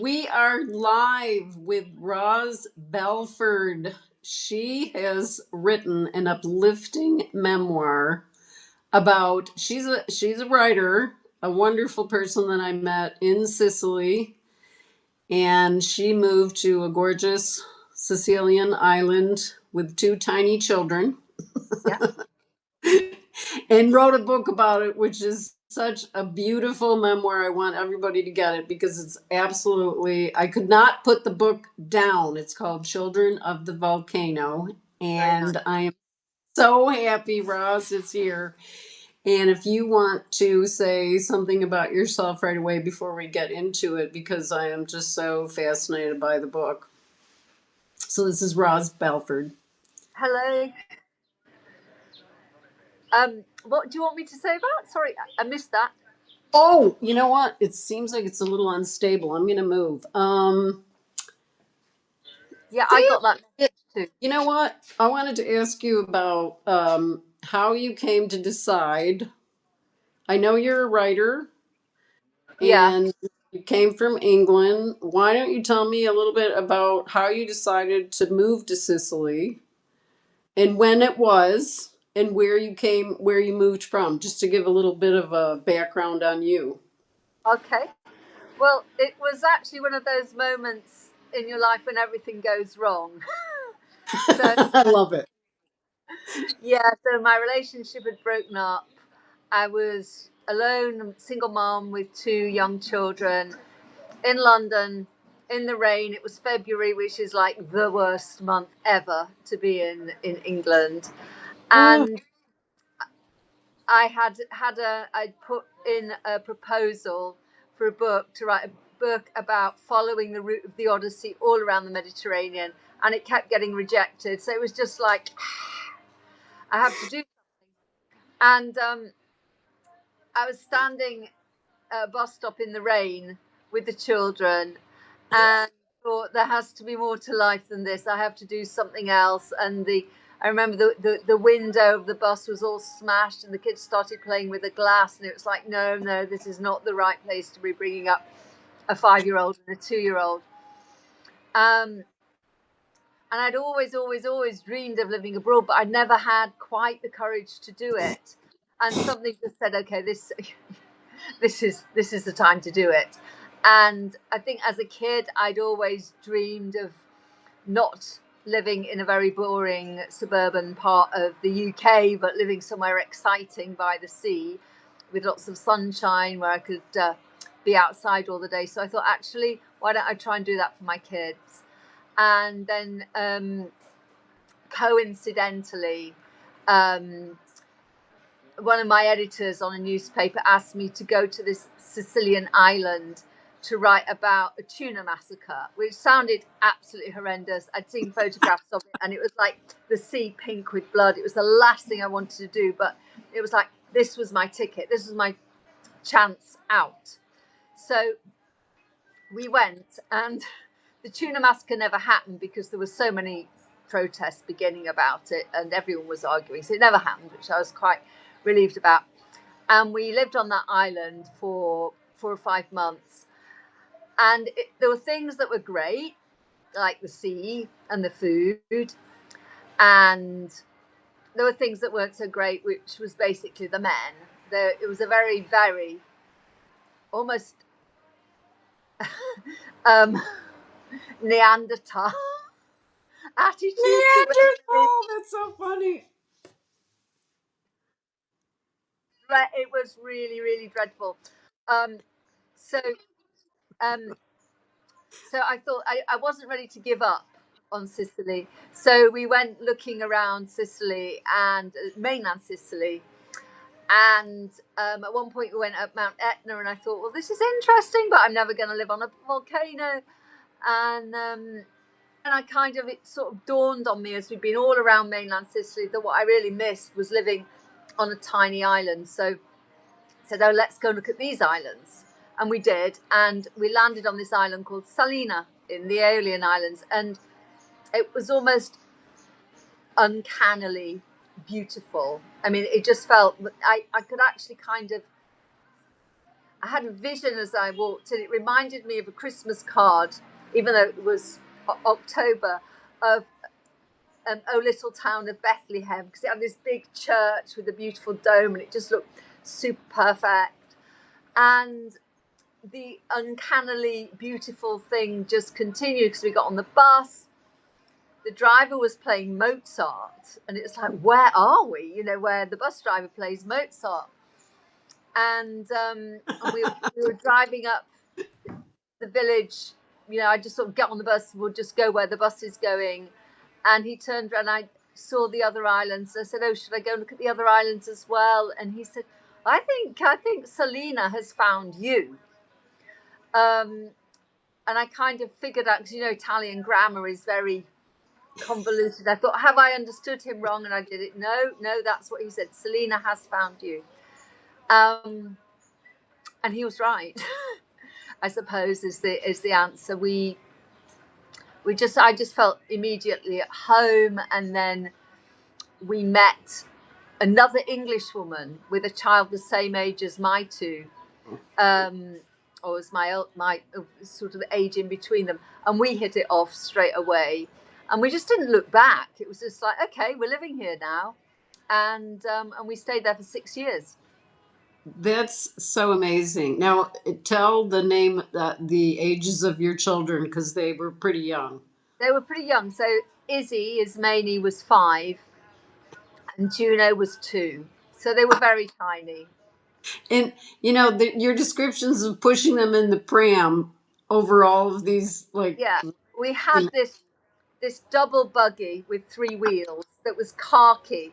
We are live with Ros Belford. She has written an uplifting memoir about she's a writer, a wonderful person that I met in Sicily, and she moved to a gorgeous Sicilian island with two tiny children. Yeah. And wrote a book about it, which is such a beautiful memoir. I want everybody to get it because it's absolutely, I could not put the book down. It's called Children of the Volcano. Very nice. And I am so happy Ross is here. And if you want to say something about yourself right away before we get into it, because I am just so fascinated by the book. So this is Ros Belford. Hello. What do you want me to say about? Sorry, I missed that. Oh, you know what? It seems like it's a little unstable. I'm gonna move. Yeah, I got that It, too. you know what? I wanted to ask you about how you came to decide. I know you're a writer Yeah. and you came from England. Why don't you tell me a little bit about how you decided to move to Sicily and when it was and where you moved from, just to give a little bit of a background on you. Okay. Well, it was actually one of those moments in your life when everything goes wrong. So I love it. yeah, so my relationship had broken up. I was alone, single mom with two young children in London in the rain. It was February, which is like the worst month ever to be in England. Oh, And I'd put in a proposal for a book to write a book about following the route of the Odyssey all around the Mediterranean, and it kept getting rejected. So it was just like I have to do. And I was standing at a bus stop in the rain with the children, and thought there has to be more to life than this. I have to do something else. And I remember the window of the bus was all smashed, and the kids started playing with the glass, and it was like, no, this is not the right place to be bringing up a 5-year-old and a 2-year-old. And I'd always dreamed of living abroad, but I'd never had quite the courage to do it. And something just said, okay, this is the time to do it. And I think as a kid, I'd always dreamed of not living in a very boring suburban part of the UK, but living somewhere exciting by the sea with lots of sunshine where I could be outside all the day. So I thought, actually, why don't I try and do that for my kids? And then coincidentally, one of my editors on a newspaper asked me to go to this Sicilian island to write about a tuna massacre, which sounded absolutely horrendous. I'd seen photographs of it, and it was like the sea pink with blood. It was the last thing I wanted to do, but it was like, this was my ticket. This was my chance out. So we went, and the tuna massacre never happened because there were so many protests beginning about it, and everyone was arguing. So it never happened, which I was quite relieved about. And we lived on that island for 4 or 5 months. And there were things that were great, like the sea and the food. And there were things that weren't so great, which was basically the men. It was a very, very almost Neanderthal attitude to women. Neanderthal. That's so funny. It was really, really dreadful. Um, so, um, so I thought I wasn't ready to give up on Sicily. So we went looking around Sicily and mainland Sicily. And at one point we went up Mount Etna, and I thought, well, this is interesting, but I'm never going to live on a volcano. And I kind of, it sort of dawned on me as we'd been all around mainland Sicily that what I really missed was living on a tiny island. So I said, oh, let's go look at these islands. And we did. And we landed on this island called Salina in the Aeolian Islands. And it was almost uncannily beautiful. I mean, it just felt, I could actually kind of, I had a vision as I walked in. It reminded me of a Christmas card, even though it was October, of Oh Little Town of Bethlehem, because it had this big church with a beautiful dome and it just looked super perfect. And the uncannily beautiful thing just continued because we got on the bus. The driver was playing Mozart, and it's like, where are we? You know, where the bus driver plays Mozart. And we were driving up the village. You know, I just sort of get on the bus. We'll just go where the bus is going. And he turned around. I saw the other islands. I said, "Oh, should I go and look at the other islands as well?" And he said, "I think Selena has found you." And I kind of figured out, because you know Italian grammar is very convoluted. I thought, have I understood him wrong? And I did it. No, that's what he said. Selena has found you. And he was right. I suppose is the answer. I just felt immediately at home, and then we met another English woman with a child the same age as my two, or as my sort of age in between them, and we hit it off straight away, and we just didn't look back. It was just like, okay, we're living here now, and we stayed there for 6 years. That's so amazing. Now, tell the ages of your children because they were pretty young. They were pretty young. So Ismani was 5, and Juno was 2. So they were very tiny. And your descriptions of pushing them in the pram over all of these, like, Yeah, we had this double buggy with 3 wheels that was khaki.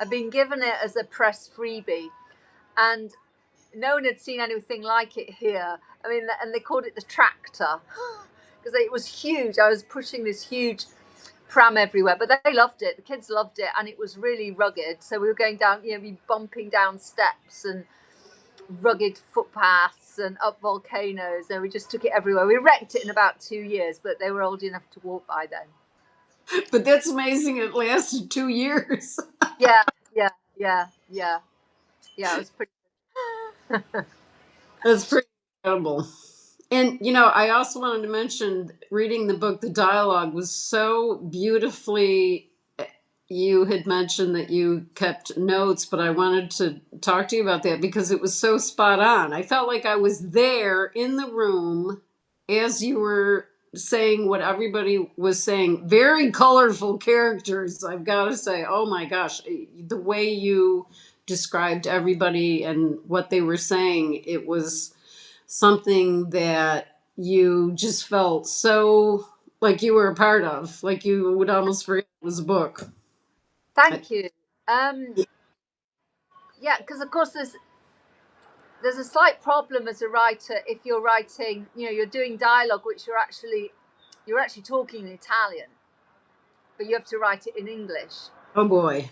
I'd been given it as a press freebie, and no one had seen anything like it here. I mean, and they called it the tractor because it was huge. I was pushing this huge pram everywhere, but they loved it. The kids loved it, and it was really rugged. So we were going down, we bumping down steps and rugged footpaths and up volcanoes, and we just took it everywhere. We wrecked it in about 2 years, but they were old enough to walk by then. but that's amazing. It lasted 2 years. Yeah, yeah, yeah, yeah, yeah. It was pretty. That's pretty incredible. And I also wanted to mention reading the book, the dialogue was so beautifully. You had mentioned that you kept notes, but I wanted to talk to you about that because it was so spot on. I felt like I was there in the room as you were saying what everybody was saying. Very colorful characters, I've got to say. Oh my gosh, the way you described everybody and what they were saying, it was something that you just felt so like you were a part of, like you would almost forget it was a book. Thank you. Yeah, because of course there's a slight problem as a writer if you're writing, you're doing dialogue, which you're actually talking in Italian, but you have to write it in English. Oh boy.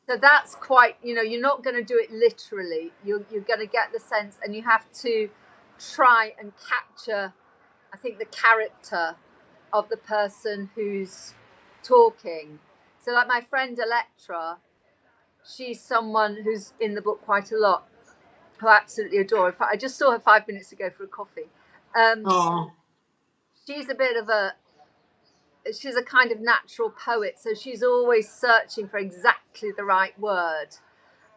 So that's quite, you're not going to do it literally. You're going to get the sense, and you have to try and capture, I think, the character of the person who's talking. So, like my friend Electra, she's someone who's in the book quite a lot, who I absolutely adore. In fact, I just saw her 5 minutes ago for a coffee. Oh. She's a bit of she's a kind of natural poet, so she's always searching for exactly the right word,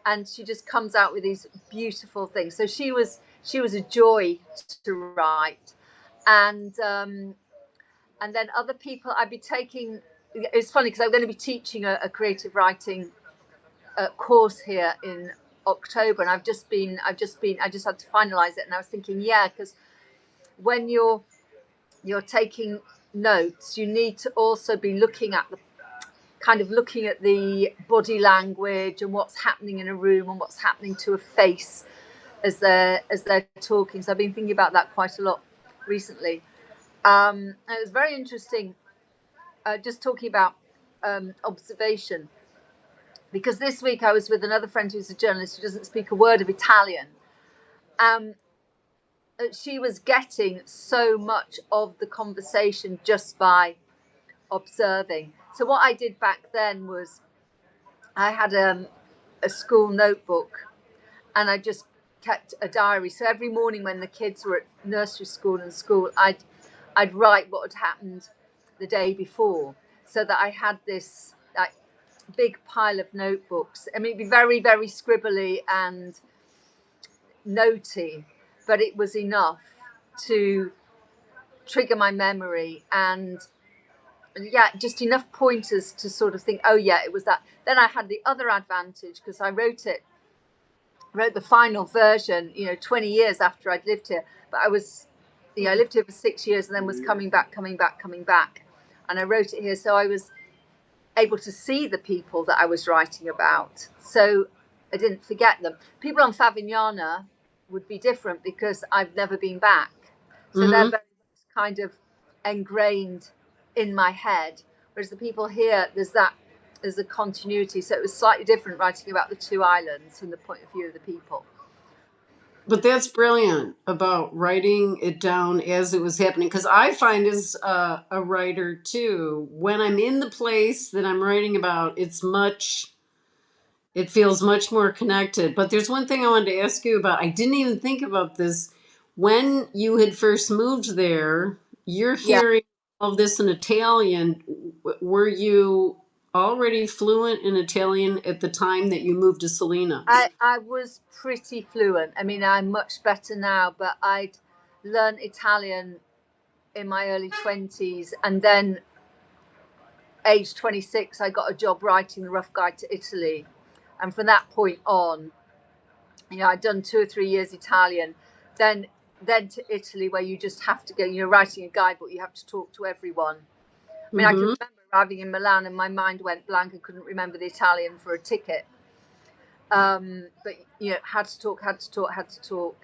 and she just comes out with these beautiful things. So she was a joy to write, and then other people I'd be taking. It's funny because I'm going to be teaching a creative writing course here in October, and I just had to finalize it, and I was thinking, yeah, because when you're taking notes, you need to also be looking at the body language and what's happening in a room and what's happening to a face as they're talking. So I've been thinking about that quite a lot recently. And it was very interesting, just talking about observation, because this week I was with another friend who's a journalist who doesn't speak a word of Italian. She was getting so much of the conversation just by observing. So what I did back then was I had a school notebook, and I just kept a diary. So every morning when the kids were at nursery school and school, I'd write what had happened the day before, so that I had this like big pile of notebooks. I mean, it'd be very, very scribbly and notey, but it was enough to trigger my memory, and yeah, just enough pointers to sort of think, oh yeah, it was that. Then I had the other advantage because I wrote the final version, 20 years after I'd lived here. But I lived here for 6 years and then was coming back. And I wrote it here. So I was able to see the people that I was writing about. So I didn't forget them. People on Favignana would be different because I've never been back. So they're very much kind of ingrained in my head. Whereas the people here, there's a continuity. So it was slightly different writing about the two islands from the point of view of the people. But that's brilliant about writing it down as it was happening. Because I find as a writer too, when I'm in the place that I'm writing about, it feels much more connected. But there's one thing I wanted to ask you about. I didn't even think about this. When you had first moved there, you're Yeah. hearing all of this in Italian. Were you already fluent in Italian at the time that you moved to Salinas? I was pretty fluent. I mean, I'm much better now, but I'd learned Italian in my early 20s. And then, age 26, I got a job writing The Rough Guide to Italy. And from that point on, I'd done 2 or 3 years Italian. Then to Italy, where you just have to go, writing a guidebook, you have to talk to everyone. I mean, I can remember arriving in Milan and my mind went blank. I couldn't remember the Italian for a ticket. But had to talk.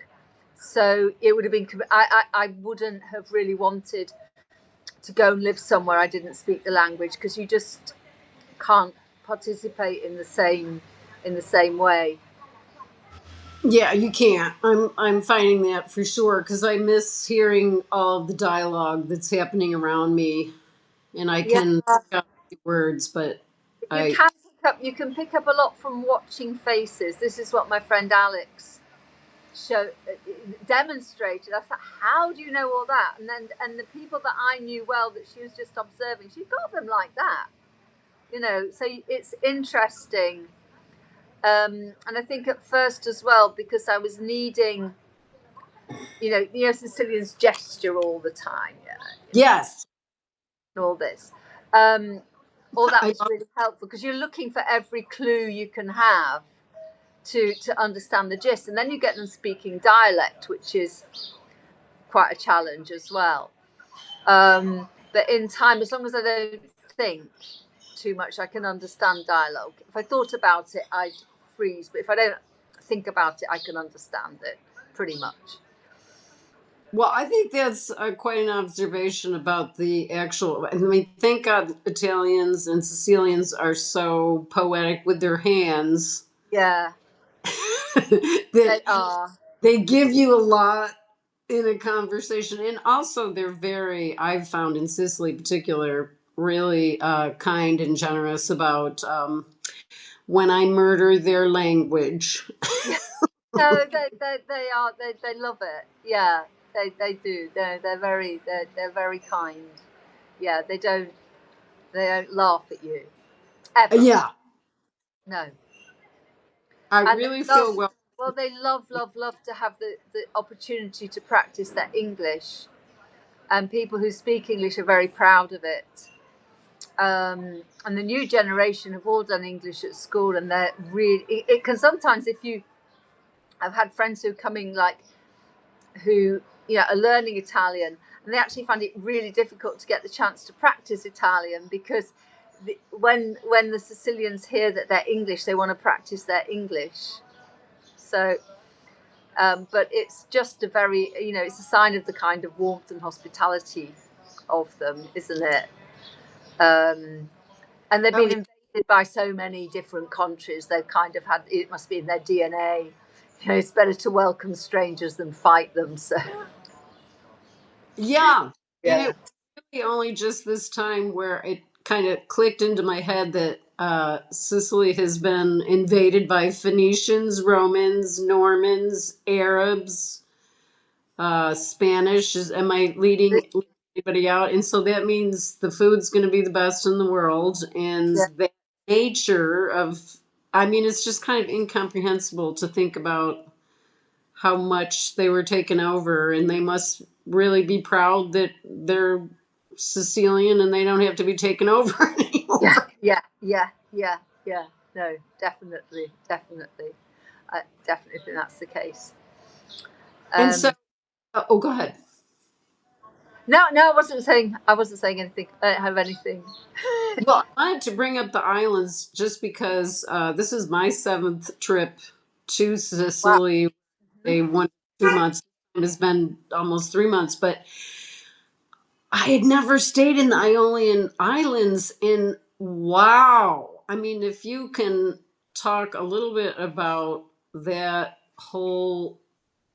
So it would have been. I wouldn't have really wanted to go and live somewhere I didn't speak the language, because you just can't participate in the same way. Yeah, you can't. I'm finding that for sure because I miss hearing all of the dialogue that's happening around me, and I Yeah, can pick up the words, but you I can pick up a lot from watching faces. This is what my friend Alex demonstrated. I thought, how do you know all that? And the people that I knew well, that she was just observing, she got them like that. So it's interesting. And I think at first as well, because I was needing, Sicilians gesture all the time, yes, and all this. All that I was really helpful because you're looking for every clue you can have to understand the gist, and then you get them speaking dialect, which is quite a challenge as well. But in time, as long as I don't think too much, I can understand dialogue. If I thought about it, I'd freeze. But if I don't think about it, I can understand it pretty much. well, I think that's quite an observation about the actual. I mean, thank God Italians and Sicilians are so poetic with their hands Yeah, that they are. they give you a lot in a conversation, and also they're very. I've found in Sicily, in particular, really kind and generous about when I murder their language. Yeah, no, they are. They love it. Yeah, they do. They're very kind. Yeah, they don't laugh at you ever. Yeah, No, I and they really love. feel well. Well, they love to have the opportunity to practice their English, and people who speak English are very proud of it. And the new generation have all done English at school, and they're really. It can sometimes, if you. I've had friends who are coming who are learning Italian, and they actually find it really difficult to get the chance to practice Italian because when the Sicilians hear that they're English, they want to practice their English. So, but it's just it's a sign of the kind of warmth and hospitality of them, isn't it? And they've Oh, been invaded by so many different countries. They've kind of had, it must be in their DNA. It's better to welcome strangers than fight them. So, yeah, and it yeah. was really only just this time where it kind of clicked into my head that Sicily has been invaded by Phoenicians, Romans, Normans, Arabs, Spanish. Am I leading anybody out? And so that means the food's going to be the best in the world. And Yeah, the nature of, I mean, it's just kind of incomprehensible to think about how much they were taken over. And they must really be proud that they're Sicilian and they don't have to be taken over yeah, anymore. yeah, yeah, yeah, yeah. No, definitely, definitely. I definitely think that's the case. And so, Um, oh, go ahead. no, no, I wasn't saying anything. I don't have anything. Well, I wanted to bring up the islands just because this is my seventh trip to Wow. Sicily. A 1 2 months. It has been almost 3 months, but I had never stayed in the Ionian Islands. And wow, I mean, if you can talk a little bit about that whole,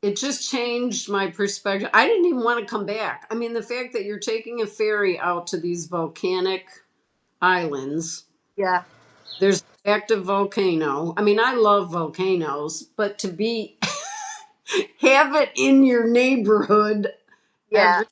it just changed my perspective. I didn't even want to come back. I mean, the fact that you're taking a ferry out to these volcanic islands. Yeah, There's an active volcano. I mean, I love volcanoes, but to be have it in your neighborhood yeah. every,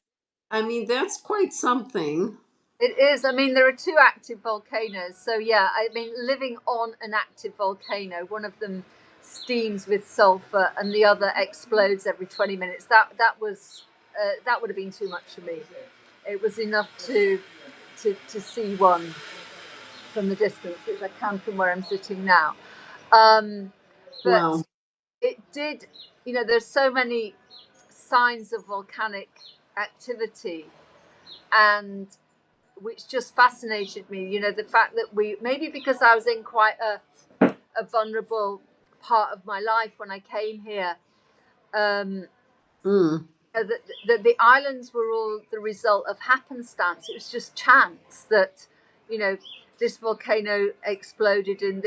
I mean, that's quite something. It is. I mean, there are two active volcanoes. So, yeah, I mean, living on an active volcano, one of them steams with sulfur and the other explodes every 20 minutes. That would have been too much for me. It was enough to see one from the distance, which I can from where I'm sitting now. Um, but Well, it did, there's so many signs of volcanic activity, and which just fascinated me. The fact that maybe because I was in quite a vulnerable part of my life when I came here, um, mm, that the islands were all the result of happenstance. It was just chance that, you know, this volcano exploded in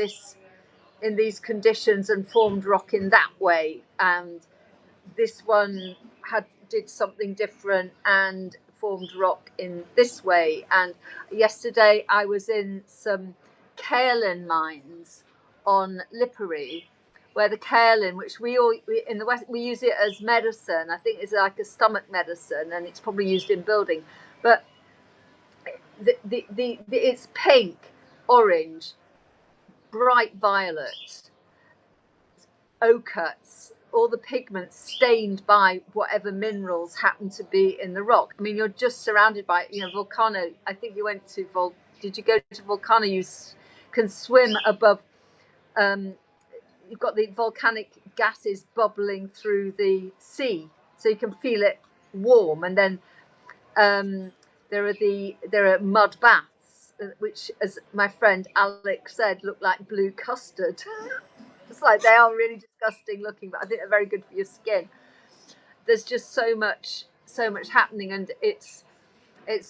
these conditions and formed rock in that way, and this one did something different and formed rock in this way. And yesterday I was in some kaolin mines on Lipari, where the kaolin, which in the West we use it as medicine. I think it's like a stomach medicine, and it's probably used in building. But it's pink, orange, bright violet, ochre, all the pigments stained by whatever minerals happen to be in the rock. I mean, you're just surrounded by, Volcano. I think you went to Did you go to Volcano? You can swim above. Um, you've got the volcanic gases bubbling through the sea, so you can feel it warm. And then there are mud baths, which, as my friend Alex said, look like blue custard. It's like they are really disgusting looking, but I think they're very good for your skin. There's just so much happening, and it's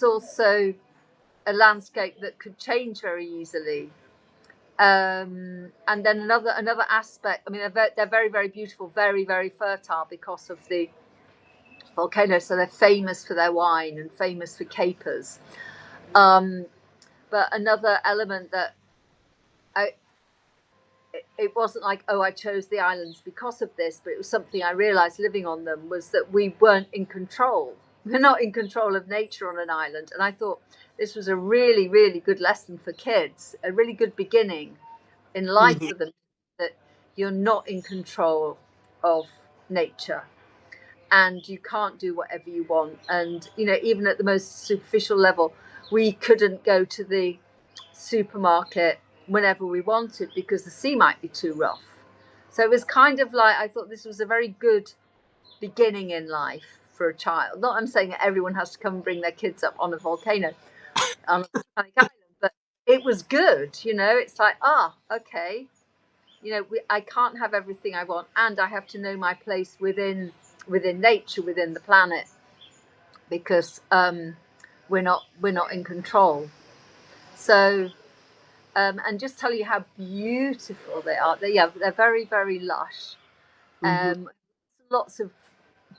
also a landscape that could change very easily. And then another aspect. I mean, they're very, very beautiful, very, very fertile because of the volcano. So they're famous for their wine and famous for capers. But another element that I, it wasn't like, oh, I chose the islands because of this, but it was something I realized living on them, was that we weren't in control. We're not in control of nature on an island. And I thought this was a really, really good lesson for kids, a really good beginning in life mhm. for them, that you're not in control of nature and you can't do whatever you want. And, even at the most superficial level, we couldn't go to the supermarket whenever we wanted because the sea might be too rough. So it was kind of like, I thought this was a very good beginning in life for a child. Not I'm saying that everyone has to come and bring their kids up on a volcano on a volcanic island, but it was good. It's like, okay, I can't have everything I want, and I have to know my place within nature, within the planet, because we're not in control. So and just tell you how beautiful they are. They're very, very lush. Mhm. Lots of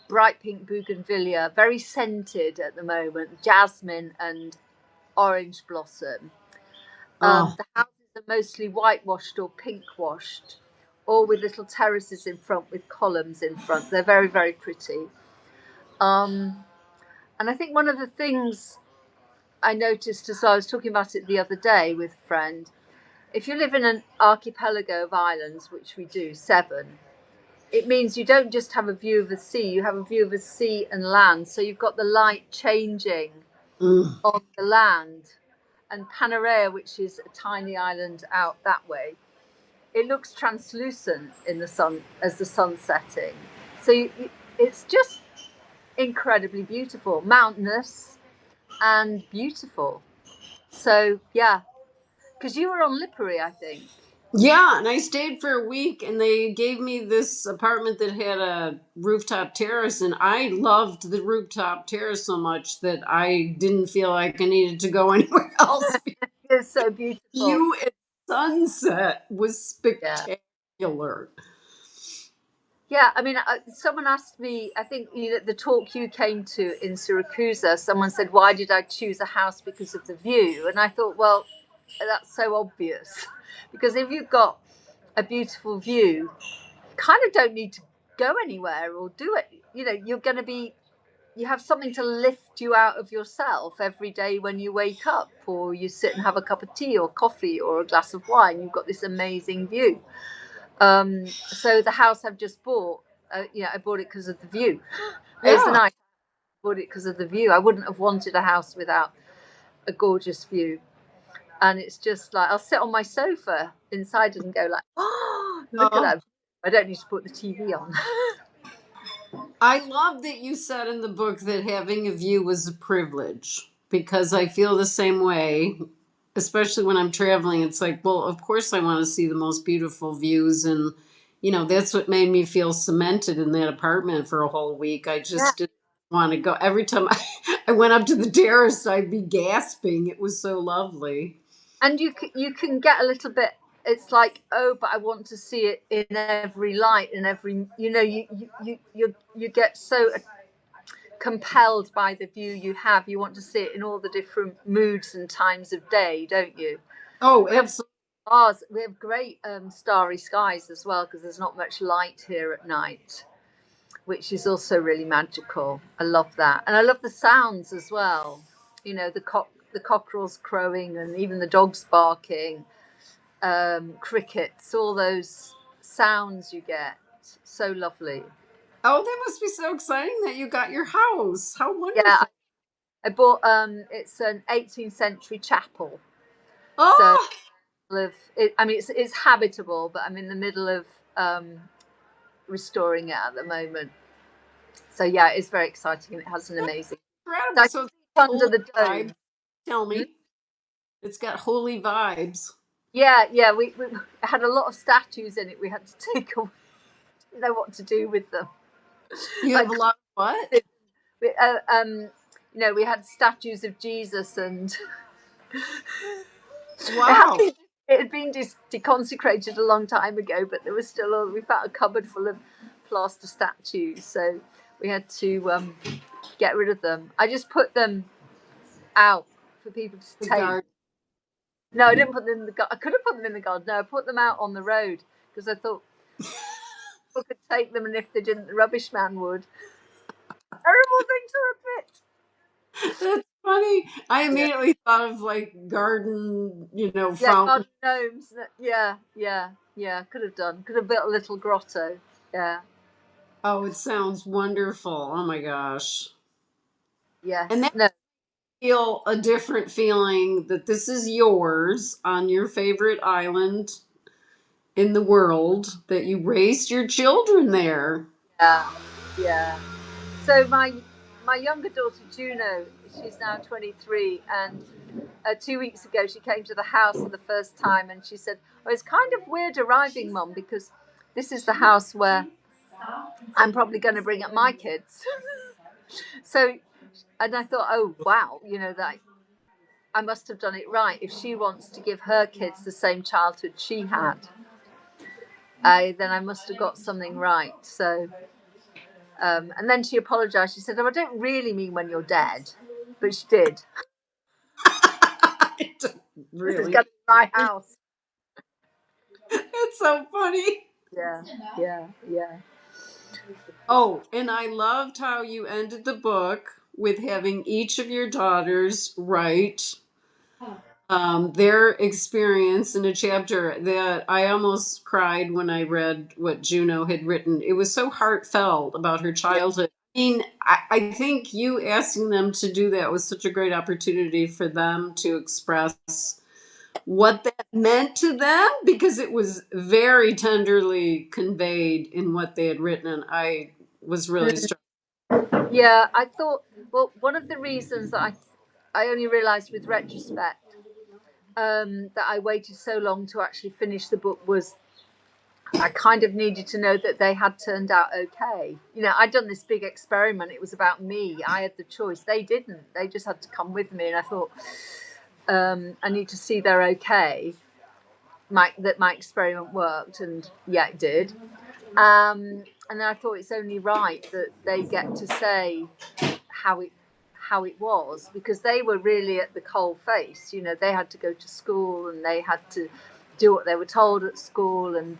bright pink bougainvillea, very scented at the moment, jasmine and orange blossom. Oh, The houses are mostly whitewashed or pink washed, or with little terraces in front with columns in front. They're very, very pretty. Um, and I think one of the things I noticed as I was talking about it the other day with a friend, if you live in an archipelago of islands, which we do, 7, it means you don't just have a view of the sea, you have a view of the sea and land. So you've got the light changing Mm. on the land. And Panarea, which is a tiny island out that way, it looks translucent in the sun as the sun's setting. So it's just incredibly beautiful, mountainous and beautiful. So yeah, because you were on Lipari, I think. Yeah, and I stayed for a week, and they gave me this apartment that had a rooftop terrace, and I loved the rooftop terrace so much that I didn't feel like I needed to go anywhere else. It's so beautiful. View at sunset was Yeah. spectacular. Yeah, I mean, someone asked me, I think the talk you came to in Syracuse, someone said, why did I choose a house because of the view? And I thought, well, that's so obvious. Because if you've got a beautiful view, you kind of don't need to go anywhere or do it. You're going to be, you have something to lift you out of yourself every day when you wake up, or you sit and have a cup of tea or coffee or a glass of wine. You've got this amazing view. So the house I've just bought, I bought it because of the view. It's Yeah. nice. I bought it because of the view. I wouldn't have wanted a house without a gorgeous view. And it's just like I'll sit on my sofa inside it and go like, oh, look at Oh, that. I don't need to put the TV on. I love that you said in the book that having a view was a privilege because I feel the same way, especially when I'm traveling. It's like, well, of course I want to see the most beautiful views. And, that's what made me feel cemented in that apartment for a whole week. I Yeah. just didn't want to go. Every time I went up to the terrace, I'd be gasping. It was so lovely. And you can get a little bit. It's like, oh, but I want to see it in every light and every. You get so compelled by the view you have. You want to see it in all the different moods and times of day, don't you? Oh, We have absolutely. stars. We have great starry skies as well because there's not much light here at night, which is also really magical. I love that, and I love the sounds as well. The cockerels crowing, and even the dogs barking, crickets, all those sounds you get. So lovely. Oh, that must be so exciting that you got your house. How Yeah, wonderful. I bought. It's an 18th century chapel, so Oh, I mean, it's habitable, but I'm in the middle of um, restoring it at the moment. So yeah, it's very exciting and it has an amazing. So incredible. I So it's sleep under holy the vibes. dome. Tell Hmm? me. It's got holy vibes. Yeah, yeah. We had a lot of statues in it. We had to take away. Didn't know what to do with them. You have Like, a lot of what? we, we had statues of Jesus, and it had Wow. been it had been deconsecrated a long time ago, but there was still we found a cupboard full of plaster statues, so we had to get rid of them. I just put them out for people to The take. garden. No, I didn't put them in the garden. I could have put them in the garden. No, I put them out on the road because I thought people could take them, and if they didn't, the rubbish man would. Terrible thing to repeat. That's funny. I Yeah, immediately thought of like garden, yeah, fountain. garden gnomes. Yeah, yeah, yeah. Could have done. Could have built a little grotto. Yeah. Oh, it sounds wonderful. Oh my gosh. And Yes. that No. feel a different feeling that this is yours on your favorite island in the world, that you raised your children there. Yeah. Yeah. So my younger daughter Juno, she's now 23, and 2 weeks ago she came to the house for the first time, and she said, "Oh, it's kind of weird arriving, Mum, because this is the house where I'm probably going to bring up my kids." So, and I thought, oh wow, that I must have done it right. If she wants to give her kids the same childhood she had, then I must have got something right. So, and then she apologised. She said, "Oh, I don't really mean when you're dead," but she did. I don't This is really. going to be my house. It's so funny. Yeah, yeah, yeah. Oh, and I loved how you ended the book with having each of your daughters write their experience in a chapter that I almost cried when I read what Juno had written. It was so heartfelt about her childhood. I mean, I think you asking them to do that was such a great opportunity for them to express what that meant to them because it was very tenderly conveyed in what they had written. And I was really struck. Yeah, I thought, well, one of the reasons that I only realised with retrospect that I waited so long to actually finish the book was I kind of needed to know that they had turned out okay. You know, I'd done this big experiment. It was about me. I had the choice. They didn't. They just had to come with me. And I thought, I need to see they're okay. That my experiment worked, and yeah, it did. And then I thought it's only right that they get to say how it was, because they were really at the coal face. You know, they had to go to school and they had to do what they were told at school, and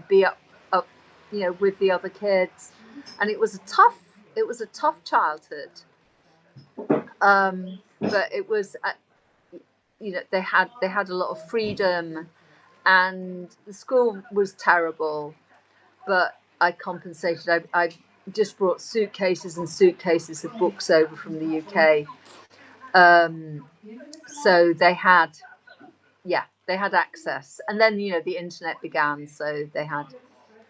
be up with the other kids, and it was a tough childhood. But it was they had a lot of freedom, and the school was terrible, but I compensated. I just brought suitcases and suitcases of books over from the UK. So they had access, and then the internet began, so they had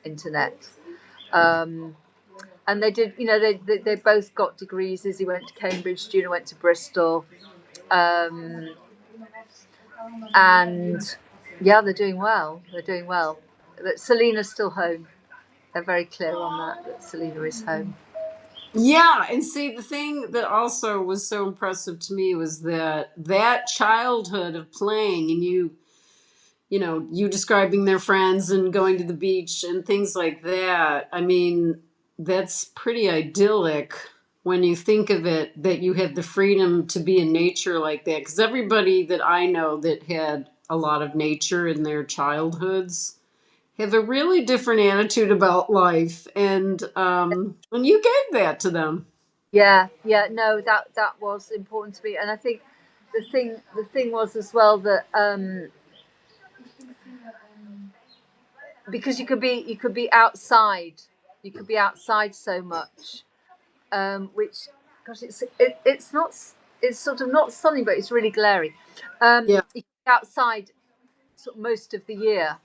internet. um, and they did, they both got degrees. Izzy went to Cambridge, Juno went to Bristol. And yeah, they're doing well. But Selena's still home. They're very clear on that Selena is home. Yeah, and see, the thing that also was so impressive to me was that childhood of playing, and you describing their friends and going to the beach and things like that. I mean, that's pretty idyllic when you think of it, that you have the freedom to be in nature like that. Because everybody that I know that had a lot of nature in their childhoods have a really different attitude about life, and you gave that to them. Yeah, no, that was important to me, and I think the thing was as well that because you could be outside, so much, which, gosh, it's not, it's sort of not sunny, but it's really glary. Yeah. You could be outside sort of most of the year,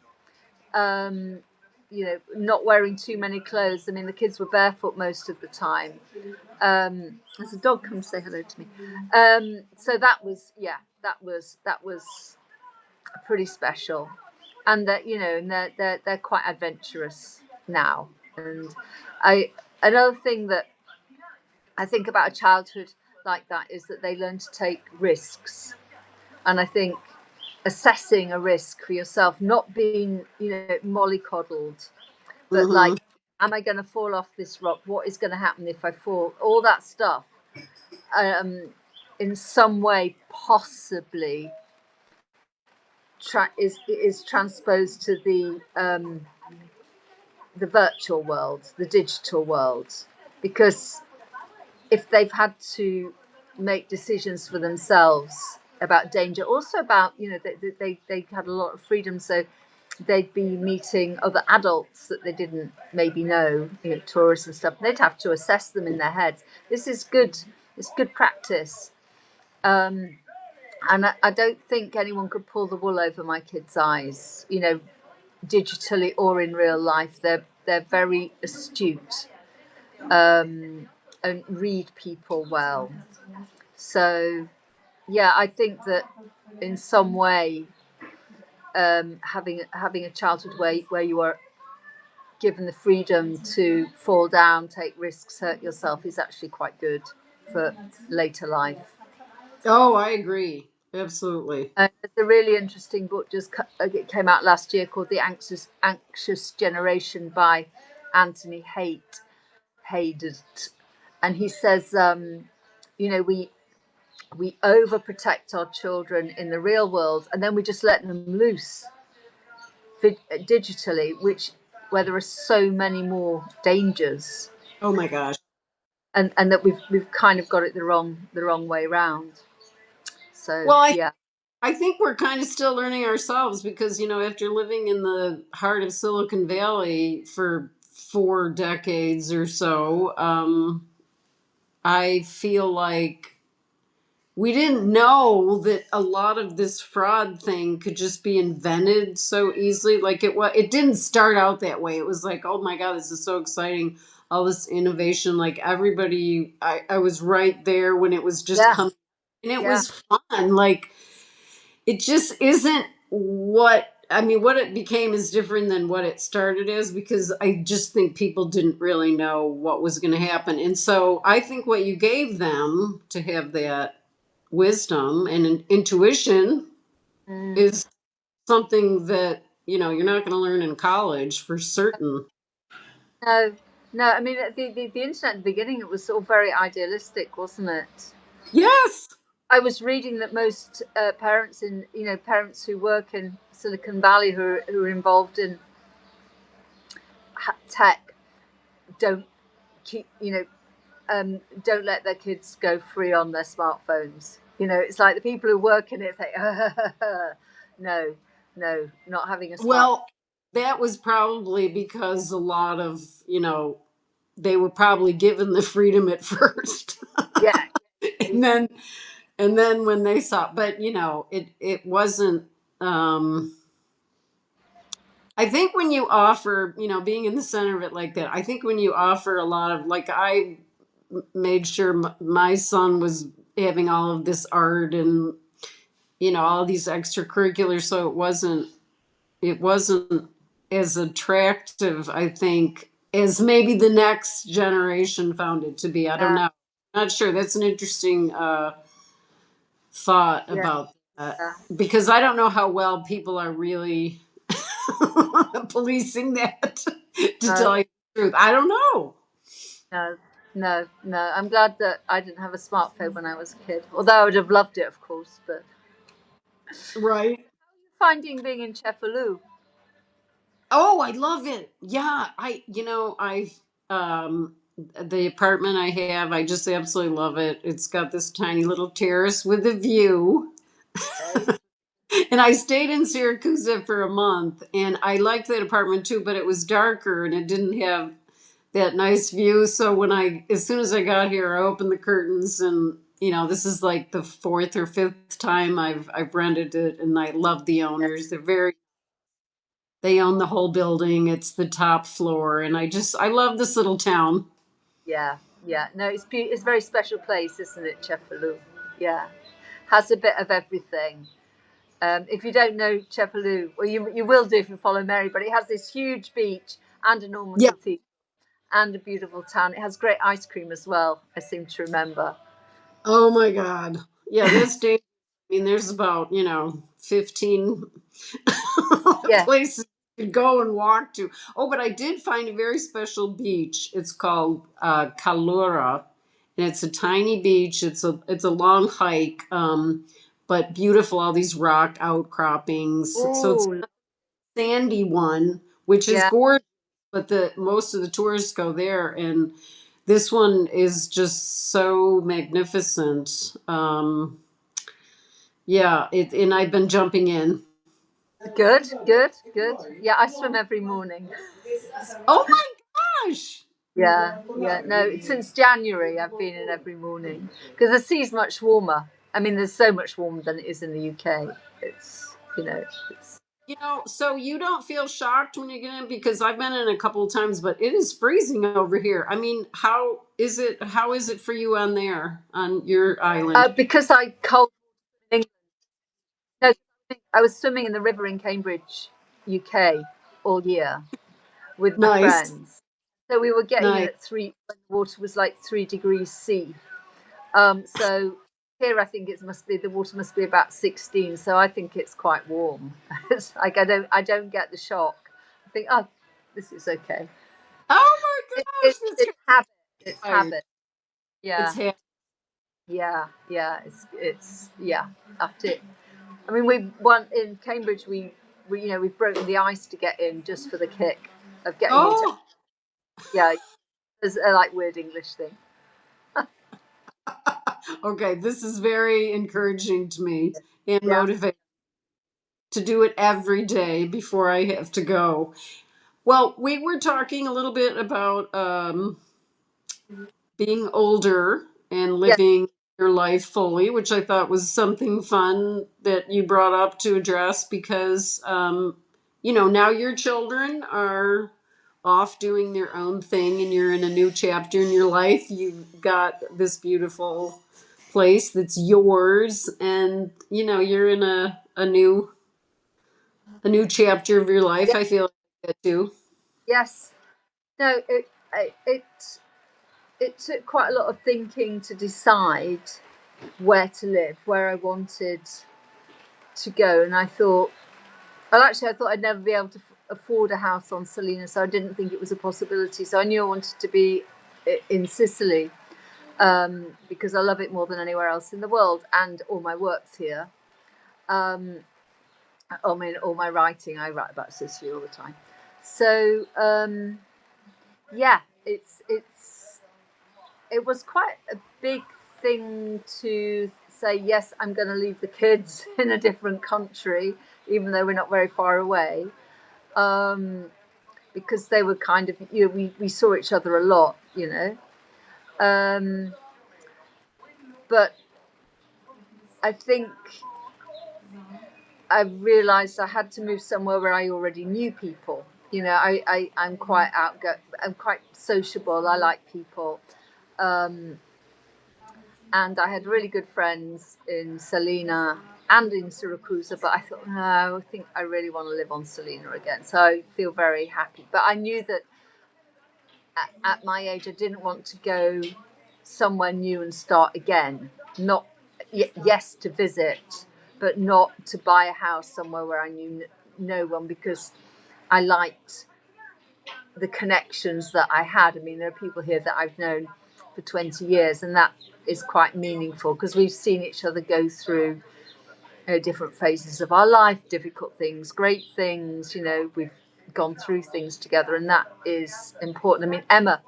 not wearing too many clothes. I mean, the kids were barefoot most of the time. There's a dog come to say hello to me. So that was pretty special, and they're quite adventurous now. And I another thing that I think about a childhood like that is that they learn to take risks, and I think assessing a risk for yourself, not being mollycoddled, but Hmm. like, am I going to fall off this rock? What is going to happen if I fall? All that stuff, in some way, possibly is transposed to the virtual world, the digital world, because if they've had to make decisions for themselves about danger, also about they had a lot of freedom, so they'd be meeting other adults that they didn't maybe know, tourists and stuff. They'd have to assess them in their heads. This is good. It's good practice. And I don't think anyone could pull the wool over my kids' eyes, digitally or in real life. They're very astute, and read people well. So yeah, I think that in some way, having a childhood where you are given the freedom to fall down, take risks, hurt yourself, is actually quite good for later life. Oh, I agree. Absolutely. There's a really interesting book it came out last year called The Anxious Generation by Anthony Hayden, and he says, we overprotect our children in the real world, and then we just let them loose. digitally, where there are so many more dangers, Oh my gosh. and that we've kind of got it the wrong way round. So Well, yeah, I think we're kind of still learning ourselves because, after living in the heart of Silicon Valley for 4 decades or so, I feel like we didn't know that a lot of this fraud thing could just be invented so easily. Like it didn't start out that way. It was like, oh my God, this is so exciting. All this innovation, like everybody, I was right there when it was just yeah, coming, and it yeah, was fun. Like it just isn't what it became is different than what it started as, because I just think people didn't really know what was going to happen. And so I think what you gave them to have that wisdom and intuition mm. is something that, you're not going to learn in college for certain. No, no. I mean, the internet at the beginning, it was all very idealistic, wasn't it? Yes. I was reading that most parents parents who work in Silicon Valley who are involved in tech don't keep don't let their kids go free on their smartphones. It's like the people who work in it say, no, no, not having a smart. Well, that was probably because a lot of, they were probably given the freedom at first. Yeah, and then and then when they saw, but it wasn't, I think when you offer, being in the center of it like that, I think when you offer a lot of, like, I made sure my son was having all of this art and, all these extracurriculars, so it wasn't as attractive, I think, as maybe the next generation found it to be. I don't yeah, know. Not sure. That's an interesting thought yeah, about that, yeah. because I don't know how well people are really policing that. To No, tell you the truth, I don't know. no, no, no. I'm glad that I didn't have a smartphone when I was a kid. Although I would have loved it, of course. But Right. finding being in Cefalù. Oh, I love it. Yeah, I've the apartment I have, I just absolutely love it. It's got this tiny little terrace with a view. Okay. And I stayed in Syracuse for a month, and I liked that apartment too, but it was darker and it didn't have that nice view. So as soon as I got here, I opened the curtains, and this is like the fourth or fifth time I've rented it, and I love the owners. They own the whole building. It's the top floor, and I love this little town. Yeah, yeah. No, it's a very special place, isn't it, Cefalù? Yeah, has a bit of everything. If you don't know Cefalù, well, you will do if you follow Mary. But it has this huge beach and a Norman Yeah. cathedral and a beautiful town. It has great ice cream as well. I seem to remember. Oh my God. Yeah, that's dangerous. I mean, there's about 15 Yeah. places you could go and walk to. Oh, but I did find a very special beach. It's called Calura, and it's a tiny beach. It's a long hike, but beautiful. All these rock outcroppings. So it's Oh, a sandy one, which is yeah. gorgeous. But the most of the tourists go there, and this one is just so magnificent. Yeah, and I've been jumping in. Good, good, good. Yeah, I swim every morning. Oh my gosh! Yeah, yeah. No, since January I've been in every morning because the sea's much warmer. I mean, there's so much warmer than it is in the UK. It's it's So you don't feel shocked when you get in, because I've been in a couple of times, but it is freezing over here. I mean, how is it? How is it for you on there on your island? because I cold. No, I was swimming in the river in Cambridge, UK, all year with my Nice, friends. So we were getting in nice. at three when the water was like 3 degrees C. So here I think it must be the water must be about 16. So I think it's quite warm. It's like I don't get the shock. I think, oh, this is okay. Oh my gosh, that's It's habit. It's tired. habit. It's Yeah, half. yeah, yeah. It's yeah. After I mean, we went in Cambridge. We we've broken the ice to get in just for the kick of getting into. Oh, Yeah, it's a like weird English thing. okay. This is very encouraging to me and Yeah. motivating to do it every day before I have to go. Well, we were talking a little bit about being older and Yeah. living your life fully, which I thought was something fun that you brought up to address because, now your children are off doing their own thing and you're in a new chapter in your life. You've got this beautiful place that's yours and, you're in a new chapter of your life. Yeah. I feel like that too. Yes. No. It took quite a lot of thinking to decide where to live, where I wanted to go, and I thought, well, actually, I thought I'd never be able to afford a house on Salina, so I didn't think it was a possibility. So I knew I wanted to be in Sicily, because I love it more than anywhere else in the world, and all my work's here. I mean, all my writing, I write about Sicily all the time. So yeah, it was quite a big thing to say, yes, I'm going to leave the kids in a different country, even though we're not very far away, because they were kind of, we saw each other a lot, but I think I realized I had to move somewhere where I already knew people. I'm quite I'm quite sociable. I like people. And I had really good friends in Salina and in Syracuse, but I thought, no, I think I really want to live on Salina again. So I feel very happy. But I knew that at my age, I didn't want to go somewhere new and start again. Not, yes, to visit, but not to buy a house somewhere where I knew no one, because I liked the connections that I had. I mean, there are people here that I've known for 20 years, and that is quite meaningful because we've seen each other go through different phases of our life, difficult things, great things. We've gone through things together, and that is important. I mean, Emma,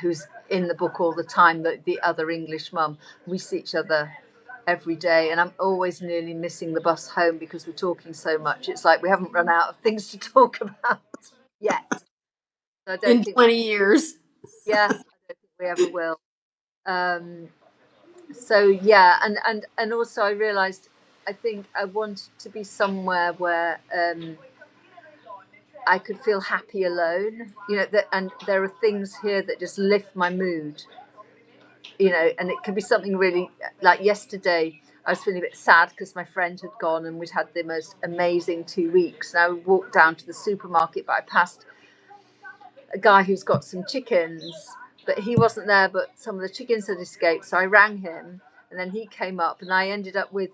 who's in the book all the time, the other English mum, we see each other every day, and I'm always nearly missing the bus home because we're talking so much. It's like we haven't run out of things to talk about yet. So I don't In think, 20 years. yeah, I don't think we ever will. Um, so yeah, and also I realised I think I wanted to be somewhere where I could feel happy alone. And there are things here that just lift my mood. And it can be something really, like yesterday. I was feeling a bit sad because my friend had gone and we'd had the most amazing 2 weeks. And I walked down to the supermarket, but I passed a guy who's got some chickens, but he wasn't there, but some of the chickens had escaped. So I rang him, and then he came up, and I ended up with,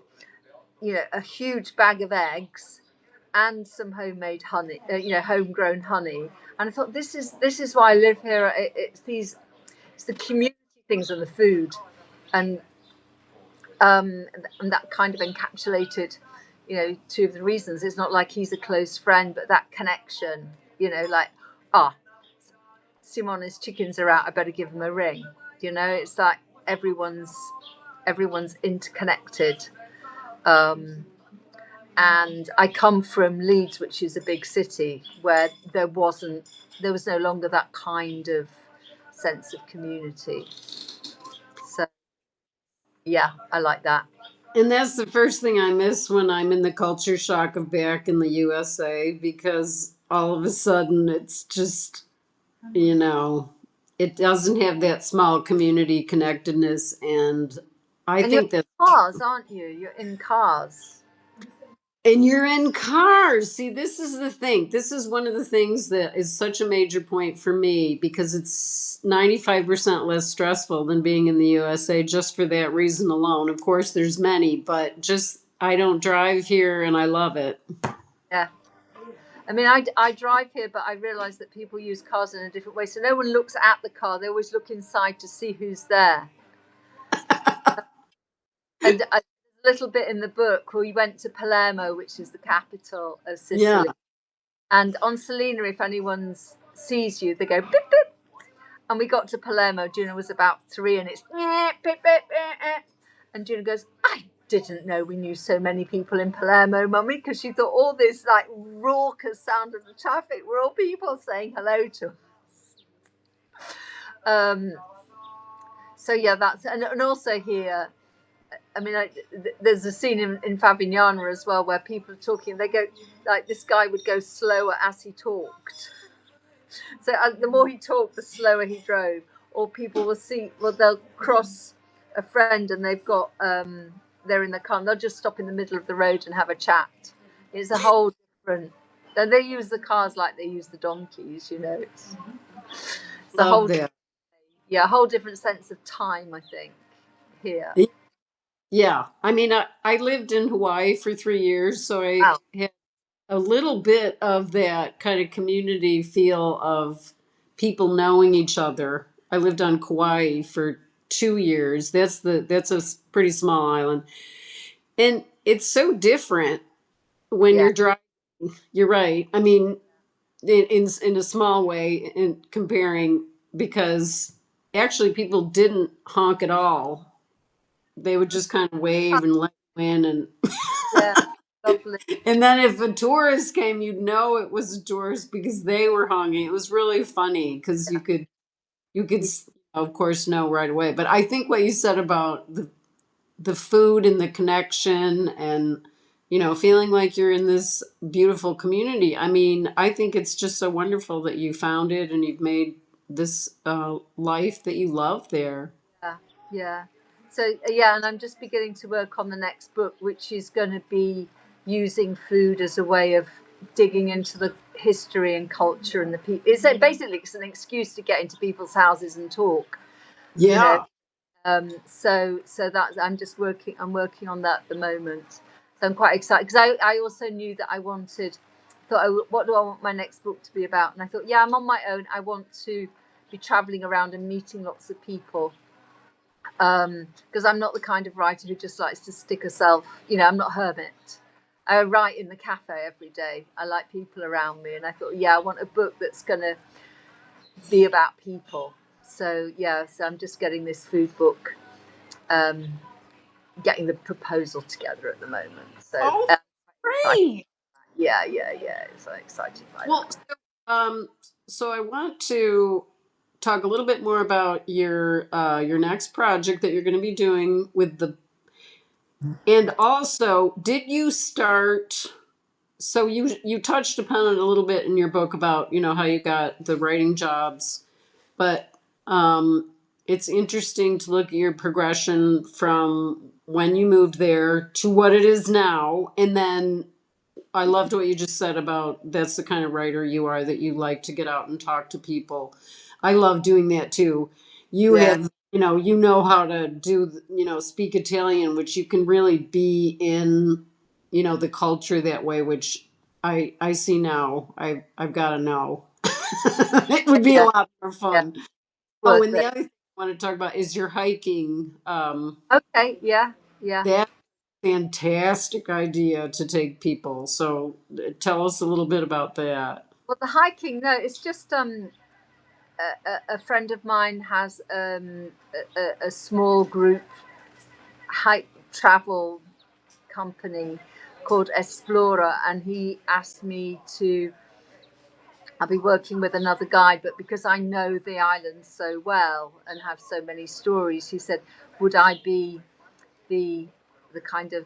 a huge bag of eggs and some homemade honey, homegrown honey. And I thought, this is why I live here. It's the community things and the food, and and that kind of encapsulated, two of the reasons. It's not like he's a close friend, but that connection, like, ah, Simone's chickens are out, I better give them a ring. It's like everyone's interconnected. And I come from Leeds, which is a big city, where there was no longer that kind of sense of community. So yeah, I like that. And that's the first thing I miss when I'm in the culture shock of back in the USA because all of a sudden it's just, it doesn't have that small community connectedness. And I And you're think that, in cars, aren't you? You're in cars. and you're in cars. See, this is the thing. This is one of the things that is such a major point for me because it's 95% less stressful than being in the USA just for that reason alone. Of course, there's many, but just I don't drive here and I love it. Yeah. I mean, I drive here, but I realise that people use cars in a different way. So no one looks at the car; they always look inside to see who's there. And there's a little bit in the book where we went to Palermo, which is the capital of Yeah. Sicily. And on Selena, if anyone sees you, they go beep beep. And we got to Palermo. Gina was about 3, and it's beep beep. And Gina goes, I didn't know we knew so many people in Palermo, Mummy, because she thought all this like raucous sound of the traffic were all people saying hello to us. So yeah, that's and also here. I mean, there's a scene in Favignana as well where people are talking. They go like this guy would go slower as he talked. So the more he talked, the slower he drove. Or people will see, well, they'll cross a friend and they've got they're in the car. And they'll just stop in the middle of the road and have a chat. It's a whole different. And they use the cars like they use the donkeys. You know, it's a Love whole that. a whole different sense of time. I think here. Yeah. I mean, I lived in Hawaii for 3 years, so I Wow. had a little bit of that kind of community feel of people knowing each other. I lived on Kauai for 2 years. That's a pretty small island. And it's so different when Yeah. you're driving. You're right. I mean, in a small way, in comparing, because actually people didn't honk at all. They would just kind of Oh, wave and let you in, and yeah. Lovely. and then if a tourist came, you'd know it was a tourist because they were honking. It was really funny because you could of course know right away. But I think what you said about the food and the connection, and feeling like you're in this beautiful community. I mean, I think it's just so wonderful that you found it and you've made this life that you love there. Yeah, yeah. So yeah, and I'm just beginning to work on the next book, which is going to be using food as a way of digging into the history and culture and the people. Basically it's an excuse to get into people's houses and talk. You know, Yeah. so that's I'm just working. I'm working on that at the moment. So I'm quite excited because I also knew that I wanted. Thought, oh, what do I want my next book to be about? And I thought, yeah, I'm on my own. I want to be traveling around and meeting lots of people because I'm not the kind of writer who just likes to stick herself. I'm not a hermit. I write in the cafe every day. I like people around me, and I thought, yeah, I want a book that's going to be about people. So yeah, so I'm just getting this food book, um, getting the proposal together at the moment. So Oh, great. yeah. So excited by Well, that. so I want to talk a little bit more about your next project that you're going to be doing with the, and also, did you start? So you touched upon it a little bit in your book about how you got the writing jobs, but it's interesting to look at your progression from when you moved there to what it is now, and then I loved what you just said about that's the kind of writer you are, that you like to get out and talk to people. I love doing that too. You Yeah, have, you know how to do, speak Italian, which you can really be in, the culture that way, which I see now. I've got to know. It would be a yeah, lot more yeah. fun. Oh, Worth and the it. other thing I want to talk about is your hiking. Okay. Yeah, yeah. That fantastic idea to take people. So tell us a little bit about that. Well, the hiking, no, it's just a friend of mine has a small group hike travel company called Explorer, and he asked me to. I'll be working with another guide, but because I know the island so well and have so many stories, he said, "Would I be the kind of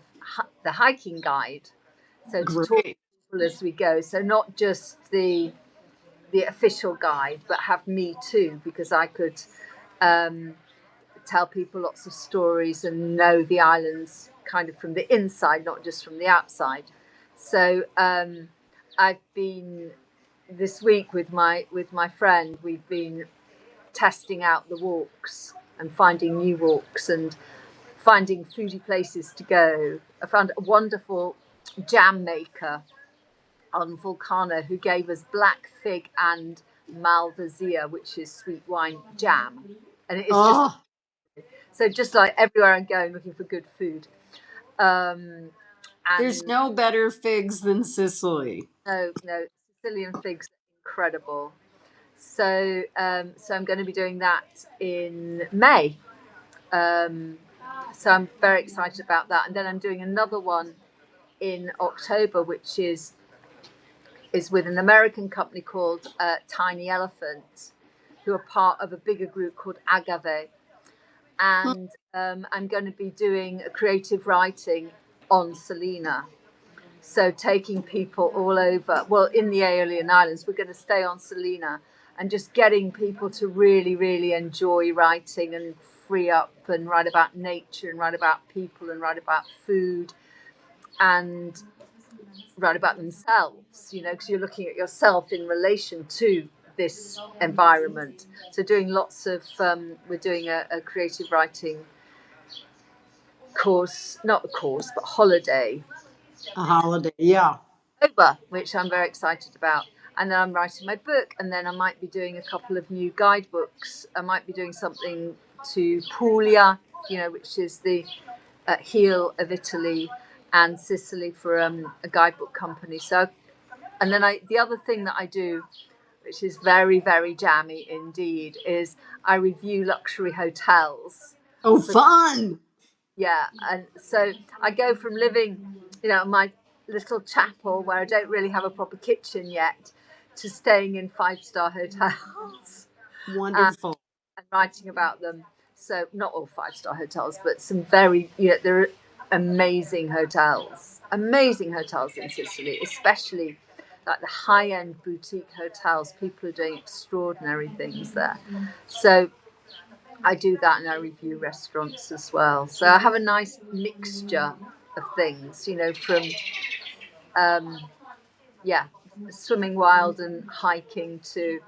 the hiking guide? So to talk to Great. people as we go, so not just the official guide, but have me too, because I could um, tell people lots of stories and know the islands kind of from the inside, not just from the outside. So I've been this week with my friend. We've been testing out the walks and finding new walks and finding foodie places to go. I found a wonderful jam maker on Volcano who gave us black fig and malvasia, which is sweet wine jam. And it's just Oh, so just like everywhere I'm going looking for good food. Um, There's and no better figs than Sicily. no, no, Sicilian figs are incredible. So I'm going to be doing that in May. Um, so I'm very excited about that. And then I'm doing another one in October, which is with an American company called Tiny Elephant, who are part of a bigger group called Agave. And I'm going to be doing a creative writing on Selena. So taking people all over, well, in the Aeolian Islands, we're going to stay on Selena and just getting people to really, really enjoy writing and free up and write about nature and write about people and write about food and write about themselves, because you're looking at yourself in relation to this environment. So doing lots of, we're doing a creative writing course, not a course, but holiday A holiday, yeah. October, which I'm very excited about. And then I'm writing my book, and then I might be doing a couple of new guidebooks. I might be doing something to Puglia, which is the heel of Italy, and Sicily for a guidebook company. So, and then the other thing that I do, which is very, very jammy indeed, is I review luxury hotels. Oh, So fun. yeah, and so I go from living, in my little chapel where I don't really have a proper kitchen yet, to staying in five-star hotels and, Wonderful. and writing about them. So not all five-star hotels, but some very, there are amazing hotels in Sicily, especially like the high-end boutique hotels. People are doing extraordinary things there. So I do that, and I review restaurants as well. So I have a nice mixture of things, from um, yeah, swimming wild and hiking to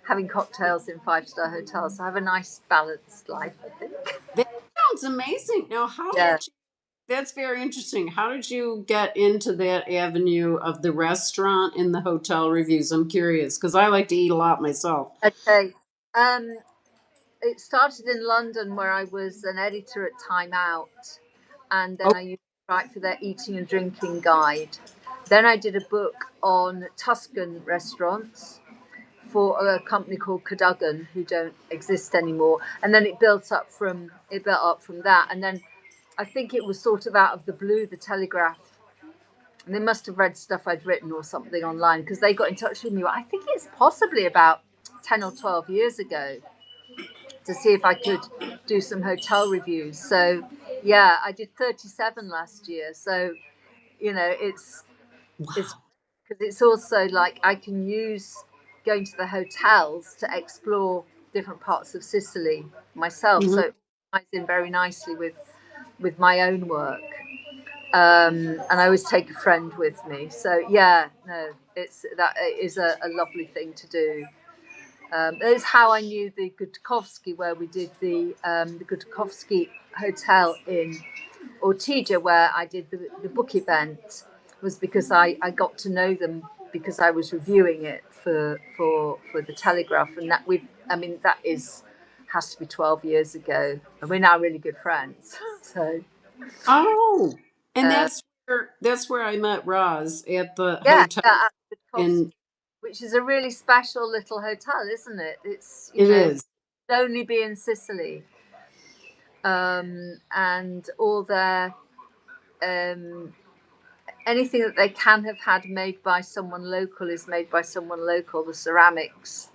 having cocktails in five-star hotels. So I have a nice balanced life, I think. That sounds amazing. Now, how Yeah. did you, that's very interesting. How did you get into that avenue of the restaurant and the hotel reviews? I'm curious because I like to eat a lot myself. Okay. Um, it started in London where I was an editor at Time Out, and then Oh, I used to write for their eating and drinking guide. Then I did a book on Tuscan restaurants for a company called Cadogan, who don't exist anymore. And then it built up from that. And then I think it was sort of out of the blue, the Telegraph. And they must have read stuff I'd written or something online, because they got in touch with me. I think it's possibly about 10 or 12 years ago, to see if I could do some hotel reviews. So yeah, I did 37 last year. So it's wow. because it's also like I can use going to the hotels to explore different parts of Sicily myself. So Mhm. it ties in very nicely with my own work. And I always take a friend with me. So yeah, no, it is a lovely thing to do. It's how I knew the Gutkovsky, where we did the Gutkovsky Hotel in Ortigia, where I did the book event, was because I got to know them because I was reviewing it for the Telegraph, and that has to be 12 years ago, and we're now really good friends. So Oh, and uh, that's where I met Roz at the hotel yeah, at Gutkovsky, in which is a really special little hotel, isn't it? It's it is. only be in Sicily, and all their um, anything that they can have had made by someone local is made by someone local. The ceramics,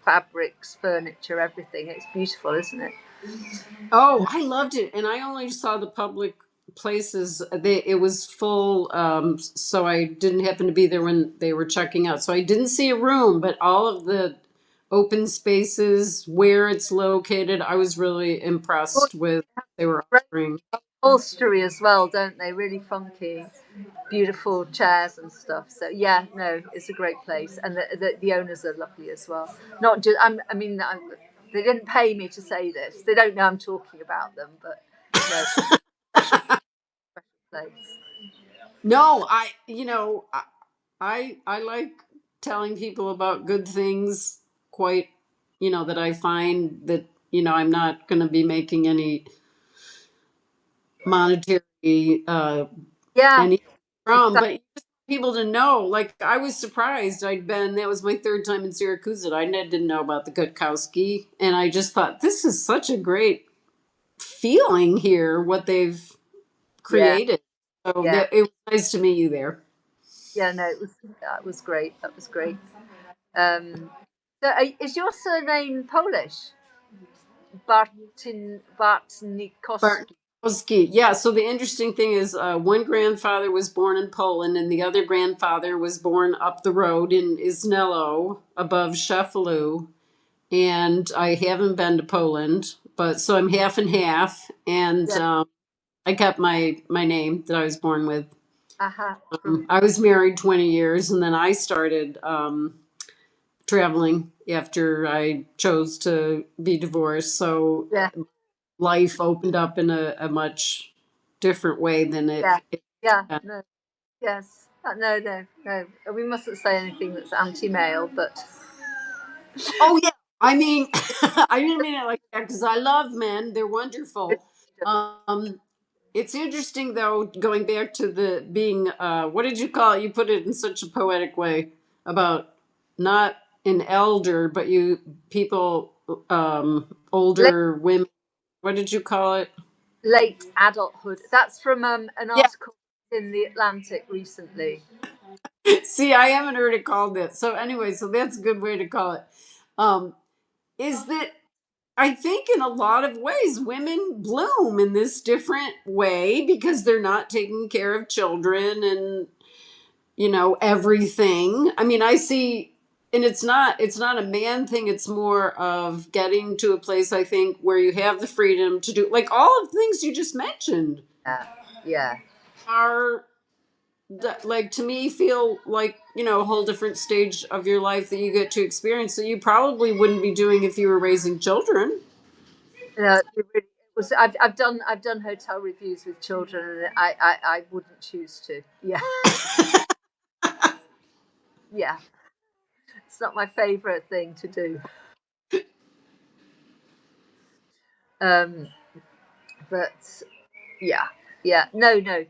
fabrics, furniture, everything. It's beautiful, isn't it? Oh, I loved it, and I only saw the public places. It was full, so I didn't happen to be there when they were checking out. So I didn't see a room, but all of the open spaces where it's located, I was really Well, impressed with. They were great offering. upholstery as well, don't they? Really funky, beautiful chairs and stuff. So yeah, no, it's a great place, and the owners are lovely as well. Not just, they didn't pay me to say this. They don't know I'm talking about them, but no, special place. No, I like telling people about good things. Quite, that I find that I'm not going to be making any monetary Yeah, anything from, exactly. but just people to know. Like I was surprised. That was my third time in Syracuse. I didn't know about the Gutkowski, and I just thought this is such a great feeling here. What they've Yeah, created. So yeah, that it was nice to meet you there. yeah. No, that was great. That was great. So, is your surname Polish? Bartnikowski. Bartkowski. Yeah. So the interesting thing is, one grandfather was born in Poland, and the other grandfather was born up the road in Isnello, above Sheffield. And I haven't been to Poland, but so I'm half and half. And Yeah. I kept my name that I was born with. Aha. From I was married 20 years, and then I started traveling after I chose to be divorced. So yeah, life opened up in a much different way than yeah, it yeah. No, yes. No, no, no. We mustn't say anything that's anti-male, but Oh yeah, I mean, I didn't mean it like that because I love men; they're wonderful. Um, it's interesting though, going back to the being. What did you call it? You put it in such a poetic way about not an elder, but you people, late, older women. What did you call it? late adulthood. That's from an Yeah. article in the Atlantic recently. See, I haven't heard it called that. So anyway, so that's a good way to call it. Um, is that I think in a lot of ways, women bloom in this different way because they're not taking care of children and, everything. I mean, I see, and it's not a man thing. It's more of getting to a place, I think, where you have the freedom to do like all of the things you just mentioned Yeah, yeah. are like to me feel like a whole different stage of your life that you get to experience that you probably wouldn't be doing if you were raising children. It was. I've done hotel reviews with children, and I wouldn't choose to. Yeah, yeah. It's not my favourite thing to do. Um, but yeah, yeah. No, no.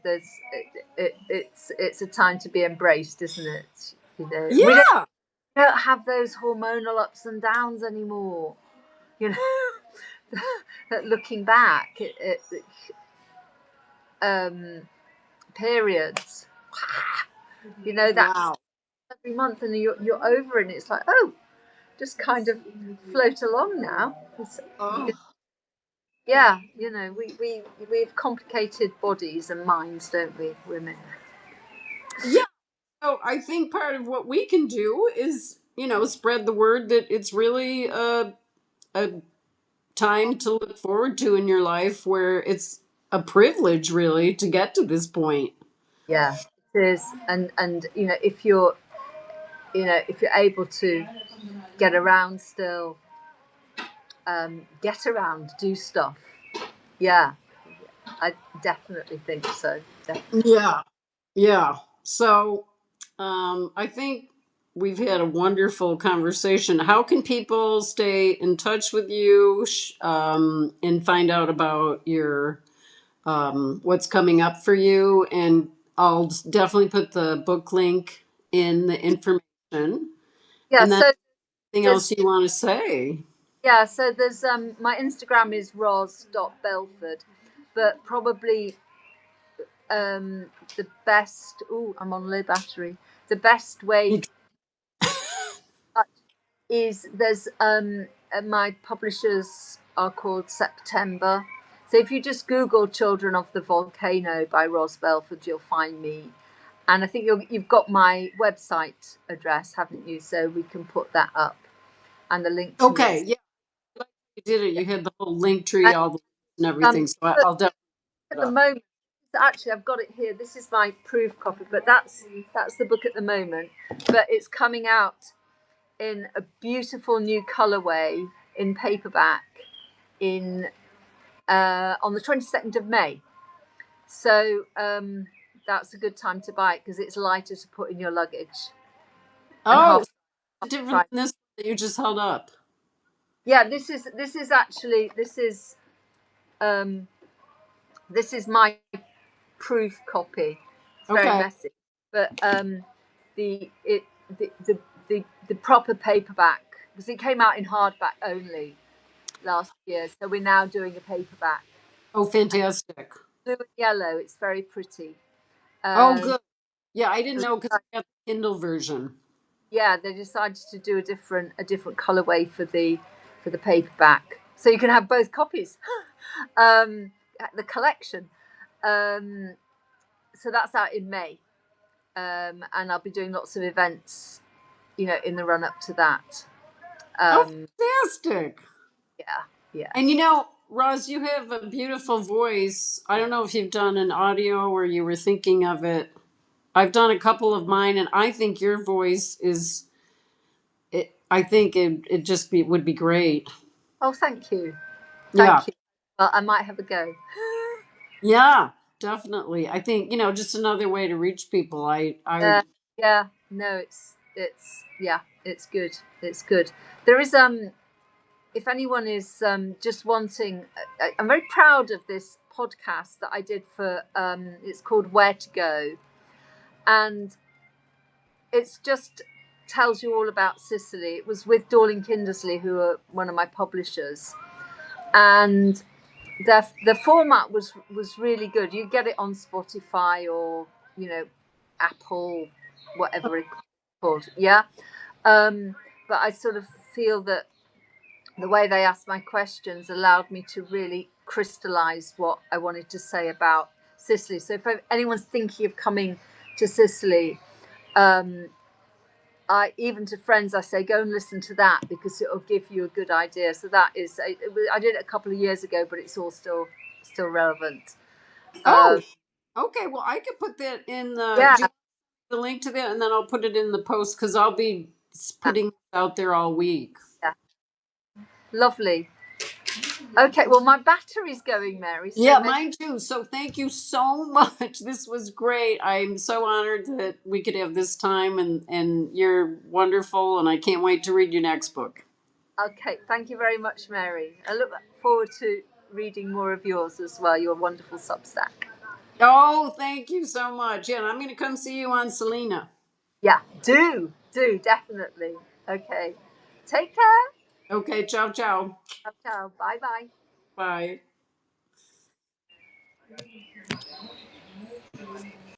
It's a time to be embraced, isn't it? You know, we Yeah. don't have those hormonal ups and downs anymore. You know, that looking back, um, periods. You know, that's Wow. every month, and you're over, and it's like, oh, just kind of float along now. Oh. Yeah, you know, we have complicated bodies and minds, don't we, women? Yeah. So I think part of what we can do is, spread the word that it's really a time to look forward to in your life where it's a privilege really to get to this point. Yeah, it is, and if you're able to get around still, get around, do stuff. Yeah, I definitely think so. Definitely. Yeah. Yeah. So I think we've had a wonderful conversation. How can people stay in touch with you and find out about your what's coming up for you? And I'll definitely put the book link in the information. Yeah, And then so anything there's else you want to say? there's my Instagram is ros.belford, but probably um the best. Oh, I'm on low battery. The best way is there's my publishers are called September. So if you just Google Children of the Volcano by Ros Belford, you'll find me. And I think you've got my website address, haven't you? So we can put that up and the link to me. Okay, yeah, like you did it. You had the whole link tree, And all the and um, everything. So but I'll definitely at put it the up. moment, actually, I've got it here. This is my proof copy, but that's the book at the moment. But it's coming out in a beautiful new colorway in paperback in on the 22nd of May. So that's a good time to buy it because it's lighter to put in your luggage and Oh, half it's different price. than this one that you just held up. Yeah, this is actually this is um, This is my proof copy. It's very Okay. messy, but the it the proper paperback, because it came out in hardback only last year, so we're now doing a paperback. Oh, fantastic. Blue and yellow. It's very pretty. Oh, Um, good. Yeah, I didn't know because I got the Kindle version. yeah, they decided to do a different colorway for the paperback, so you can have both copies. The collection. Um, so that's out in May, and I'll be doing lots of events, in the run up to that. Oh, Um, fantastic. yeah, yeah. And Roz, you have a beautiful voice. I don't know if you've done an audio or you were thinking of it. I've done a couple of mine, and I think your voice is. I think it just would be great. Oh, thank you, Yeah, thank you. Well, I might have a go. yeah, definitely. I think just another way to reach people. I. Yeah, no, it's yeah, it's good. It's good. There is if anyone is just wanting, I'm very proud of this podcast that I did for. It's called Where to Go, and it's just tells you all about Sicily. It was with Dorling Kindersley, who are one of my publishers, and the format was really good. You get it on Spotify or Apple, whatever it's called. Yeah, but I sort of feel that the way they asked my questions allowed me to really crystallize what I wanted to say about Sicily. So if anyone's thinking of coming to Sicily, I even to friends I say go and listen to that because it'll give you a good idea. So that is I did it a couple of years ago, but it's all still relevant. Oh, okay. Well, I could put that in the. Yeah, Do you want the link to that, and then I'll put it in the post because I'll be putting it out there all week. yeah, lovely. Okay, well my battery's going, Mary. So Yeah, maybe mine too. So thank you so much. This was great. I'm so honored that we could have this time, and you're wonderful, and I can't wait to read your next book. okay. Thank you very much, Mary. I look forward to reading more of yours as well. Your wonderful Substack. Oh, thank you so much. Yeah, and I'm going to come see you on Selena. Yeah, do definitely. Okay, take care. Okay, ciao, ciao. Ciao, ciao. Bye, bye. Bye.